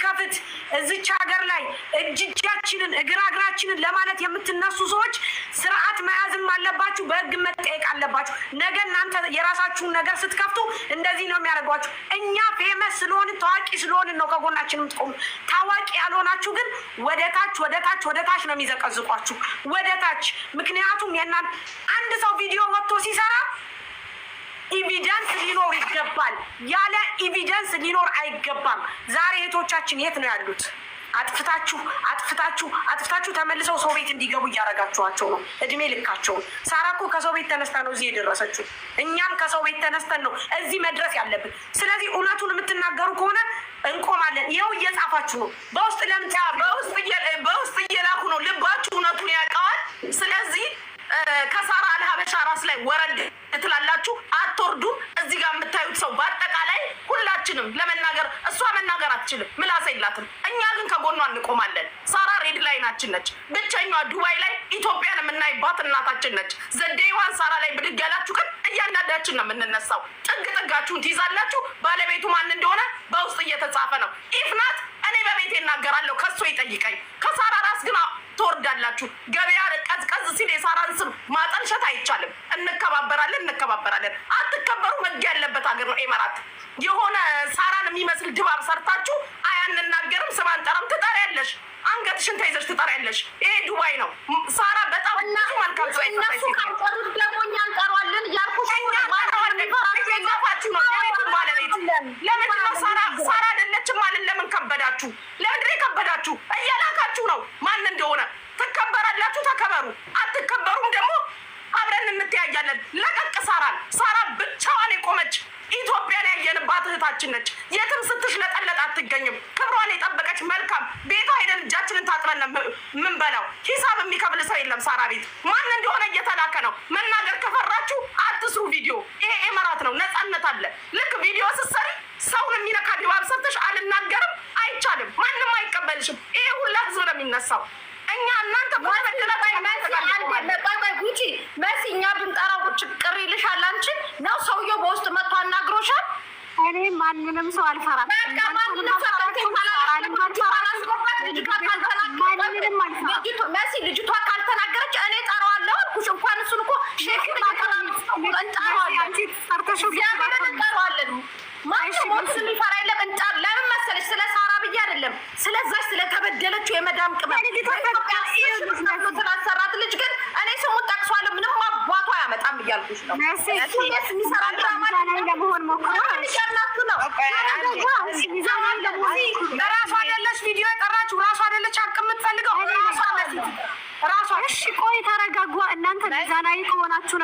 ስንከፍት እዚች ሀገር ላይ እጃችንን እግራችንን ለማለት የምትነሱ ሰዎች ስርዓት መያዝም አለባችሁ፣ በህግ መጠየቅ አለባችሁ። ነገ እናንተ የራሳችሁን ነገር ስትከፍቱ እንደዚህ ነው የሚያደርጓችሁ። እኛ ፌመስ ስለሆንን ታዋቂ ስለሆንን ነው ከጎናችን የምትቆሙ። ታዋቂ ያልሆናችሁ ግን ወደ ታች ነው የሚዘቀዝቋችሁ፣ ወደ ታች። ምክንያቱም የእናንተ አንድ ሰው ቪዲዮ ወጥቶ ሲሰራ ኢቪደንስ ሊኖር ይገባል። ያለ ኢቪደንስ ሊኖር አይገባም። ዛሬ እህቶቻችን የት ነው ያሉት? አጥፍታችሁ ተመልሰው ሰው ቤት እንዲገቡ እያደረጋችኋቸው ነው እድሜ ልካቸውን። ሳራ እኮ ከሰው ቤት ተነስታ ነው እዚህ የደረሰችው። እኛም ከሰው ቤት ተነስተን ነው እዚህ መድረስ ያለብን። ስለዚህ እውነቱን የምትናገሩ ከሆነ እንቆማለን። ይኸው እየጻፋችሁ ነው። በውስጥ በውስጥ እየላኩ ነው። ልባችሁ እውነቱን ያውቀዋል። ስለዚህ ከሳራ አልሀበሻ ራስ ላይ ወረድ ትላላችሁ፣ አትወርዱም። እዚህ ጋር የምታዩት ሰው በአጠቃላይ ሁላችንም ለመናገር እሷ መናገር አትችልም፣ ምላስ የላትም። እኛ ግን ከጎኗ እንቆማለን። ሳራ ሬድ ላይናችን ነች። ብቸኛዋ ዱባይ ላይ ኢትዮጵያን የምናይባት እናታችን ነች። ዘዴዋን ሳራ ላይ ብድግ ያላችሁ ግን እያንዳንዳችን ነው የምንነሳው። ጥጋችሁን ትይዛላችሁ። ባለቤቱ ማን እንደሆነ በውስጥ እየተጻፈ ነው። ኢፍናት እኔ በቤቴ እናገራለሁ፣ ከሱ ይጠይቀኝ። ከሳራ ራስ ግን ትወርዳላችሁ። ገበያ ቀዝቀዝ ሲል የሳራን ስም ማጠልሸት አይቻልም። እንከባበራለን። አትከበሩ። ህግ ያለበት ሀገር ነው ኤመራት። የሆነ ሳራን የሚመስል ድባብ ሰርታችሁ አያንናገርም፣ ስም አንጠራም። ትጠሪያለሽ፣ አንገትሽን ተይዘሽ ትጠሪያለሽ። ይሄ ዱባይ ነው። ሳራ በጣም እነሱ መልካም ሰው እነሱ ካልጠሩት ደግሞ እኛ እንጠራዋለን እያልኩሽ ነው። የቤቱን ባለቤት ለምንድን ነው ሳራ አይደለችም ማለት ለምን ከበዳችሁ? ለምንድን ነው የከበዳችሁ? እያላካችሁ ነው ማን እንደሆነ። ትከበራላችሁ፣ ተከበሩ። አትከበሩም ደግሞ አብረን እንተያያለን። ለቀቅ ሳራ ብቻዋን የቆመች ኢትዮጵያን ያየንባት እህታችን ነች። የትም ስትሽለጠለጥ አትገኝም። ክብሯን የጠበቀች መልካም ቤቷ ሄደን እጃችንን ታጥበን ምን በላው። ሂሳብ የሚከፍል ሰው የለም ሳራ ቤት። ማን እንደሆነ እየተላከ ነው። መናገር ከፈራችሁ አትስሩ ቪዲዮ። ይሄ ኤመራት ነው፣ ነፃነት አለ። ልክ ቪዲዮ ስትሰሪ ሰውን የሚነካ ድባብ ሰርተሽ አልናገርም አይቻልም፣ ማንም አይቀበልሽም። ይሄ ሁላ ህዝብ ነው የሚነሳው። እኛ እናንተ ጉቺ መሲ እኛ ብንጠራው ችግር ይልሻል አንቺ ነው። ሰውየው በውስጥ መጥቶ አናግሮሻል። እኔ ማንንም ሰው አልፈራም። መሲ ልጅቷ ካልተናገረች እኔ ጠራዋለሁ አልኩሽ። እንኳን እሱን እኮ እንጠራዋለን። ማንም የሚፈራ የለም። ለምን መሰለሽ? ስለ ሳራ ብዬ አይደለም፣ ስለዛች ስለተበደለችው የመዳም ቅመም ስላሰራት ልጅ ግን እኔ ስሙን ጠቅሷለሁ። ምንም አባቷ አያመጣም እያልኩሽ ነው። የሚሰራ ለመሆን ሞክራናቱ ነው። ራሷ አይደለች ቪዲዮ የጠራችሁ፣ ራሷ አይደለች ሀቅ የምትፈልገው ራሷ። እሺ ቆይ ተረጋጓ እናንተ። ሚዛናዊ ከሆናችሁ